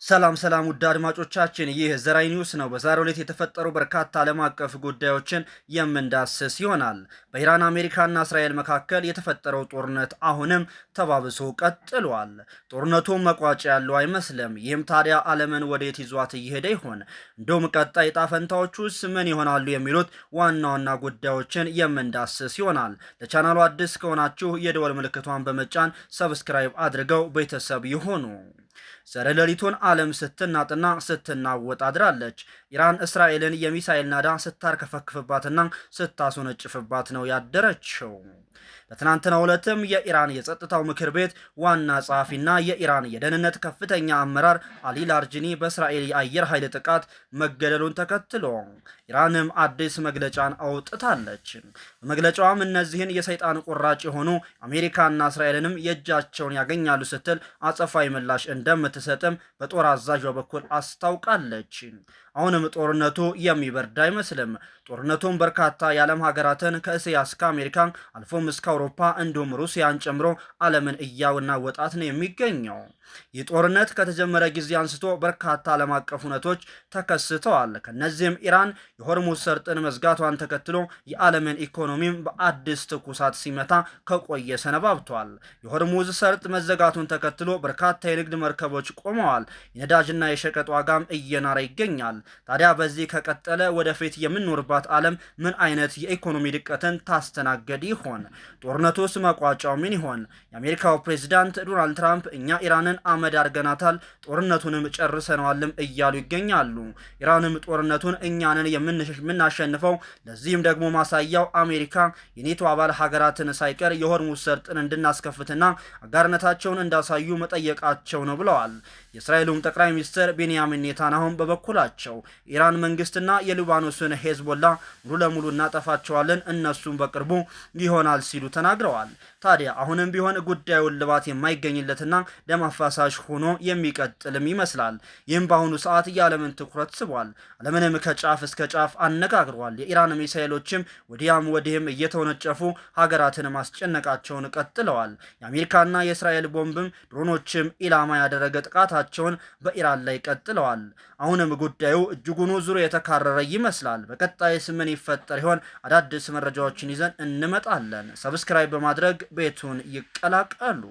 ሰላም ውድ አድማጮቻችን፣ ይህ ዘራይ ኒውስ ነው። በዛሬው ዕለት የተፈጠሩ በርካታ ዓለም አቀፍ ጉዳዮችን የምንዳስስ ይሆናል። በኢራን አሜሪካና እስራኤል መካከል የተፈጠረው ጦርነት አሁንም ተባብሶ ቀጥሏል። ጦርነቱ መቋጫ ያለው አይመስልም። ይህም ታዲያ ዓለምን ወዴት ይዟት እየሄደ ይሆን? እንደውም ቀጣይ ዕጣ ፈንታዎቹስ ምን ይሆናሉ? የሚሉት ዋና ዋና ጉዳዮችን የምንዳስስ ይሆናል። ለቻናሉ አዲስ ከሆናችሁ የደወል ምልክቷን በመጫን ሰብስክራይብ አድርገው ቤተሰብ ይሆኑ። ዛሬ ሌሊቱን ዓለም ስትናጥና ስትናወጥ አድራለች። ኢራን እስራኤልን የሚሳኤል ናዳ ስታርከፈክፍባትና ስታስወነጭፍባት ነው ያደረችው። በትናንትናው ዕለትም የኢራን የጸጥታው ምክር ቤት ዋና ጸሐፊና የኢራን የደህንነት ከፍተኛ አመራር አሊ ላርጂኒ በእስራኤል የአየር ኃይል ጥቃት መገደሉን ተከትሎ ኢራንም አዲስ መግለጫን አውጥታለች። በመግለጫዋም እነዚህን የሰይጣን ቁራጭ የሆኑ አሜሪካና እስራኤልንም የእጃቸውን ያገኛሉ ስትል አጸፋዊ ምላሽ እንደምትሰጥም በጦር አዛዧ በኩል አስታውቃለች። አሁንም ጦርነቱ የሚበርድ አይመስልም። ጦርነቱም በርካታ የዓለም ሀገራትን ከእስያ እስከ አሜሪካ አልፎም እስከ አውሮፓ እንዲሁም ሩሲያን ጨምሮ ዓለምን እያናወጣት ነው የሚገኘው። ይህ ጦርነት ከተጀመረ ጊዜ አንስቶ በርካታ ዓለም አቀፍ ሁነቶች ተከስተዋል። ከነዚህም ኢራን የሆርሙዝ ሰርጥን መዝጋቷን ተከትሎ የዓለምን ኢኮኖሚም በአዲስ ትኩሳት ሲመታ ከቆየ ሰነባብቷል። የሆርሙዝ ሰርጥ መዘጋቱን ተከትሎ በርካታ የንግድ መርከቦች ቆመዋል። የነዳጅና የሸቀጥ ዋጋም እየናረ ይገኛል። ታዲያ በዚህ ከቀጠለ ወደፊት የምንኖርባት ዓለም ምን አይነት የኢኮኖሚ ድቀትን ታስተናገድ ይሆን? ጦርነቱስ መቋጫው ምን ይሆን? የአሜሪካው ፕሬዝዳንት ዶናልድ ትራምፕ እኛ ኢራንን አመድ አድርገናታል፣ ጦርነቱንም ጨርሰነዋልም እያሉ ይገኛሉ። ኢራንም ጦርነቱን እኛንን የምናሸንፈው፣ ለዚህም ደግሞ ማሳያው አሜሪካ የኔቶ አባል ሀገራትን ሳይቀር የሆርሙዝ ሰርጥን እንድናስከፍትና አጋርነታቸውን እንዳሳዩ መጠየቃቸው ነው ብለዋል። የእስራኤሉም ጠቅላይ ሚኒስትር ቤንያሚን ኔታንያሁም በበኩላቸው ኢራን መንግስትና የሊባኖስን ሄዝቦላ ሙሉ ለሙሉ እናጠፋቸዋለን፣ እነሱም በቅርቡ ይሆናል ሲሉ ተናግረዋል። ታዲያ አሁንም ቢሆን ጉዳዩን ልባት የማይገኝለትና ደም አፋሳሽ ሆኖ የሚቀጥልም ይመስላል። ይህም በአሁኑ ሰዓት የዓለምን ትኩረት ስቧል። ዓለምንም ከጫፍ እስከ ጫፍ አነጋግሯል። የኢራን ሚሳኤሎችም ወዲያም ወዲህም እየተወነጨፉ ሀገራትን ማስጨነቃቸውን ቀጥለዋል። የአሜሪካና የእስራኤል ቦምብም ድሮኖችም ኢላማ ያደረገ ጥቃታቸውን በኢራን ላይ ቀጥለዋል። አሁንም ጉዳዩ እጅጉኑ ዙር የተካረረ ይመስላል። በቀጣይስ ምን ይፈጠር ይሆን? አዳዲስ መረጃዎችን ይዘን እንመጣለን። ሰብስክራይብ በማድረግ ቤቱን ይቀላቀሉ።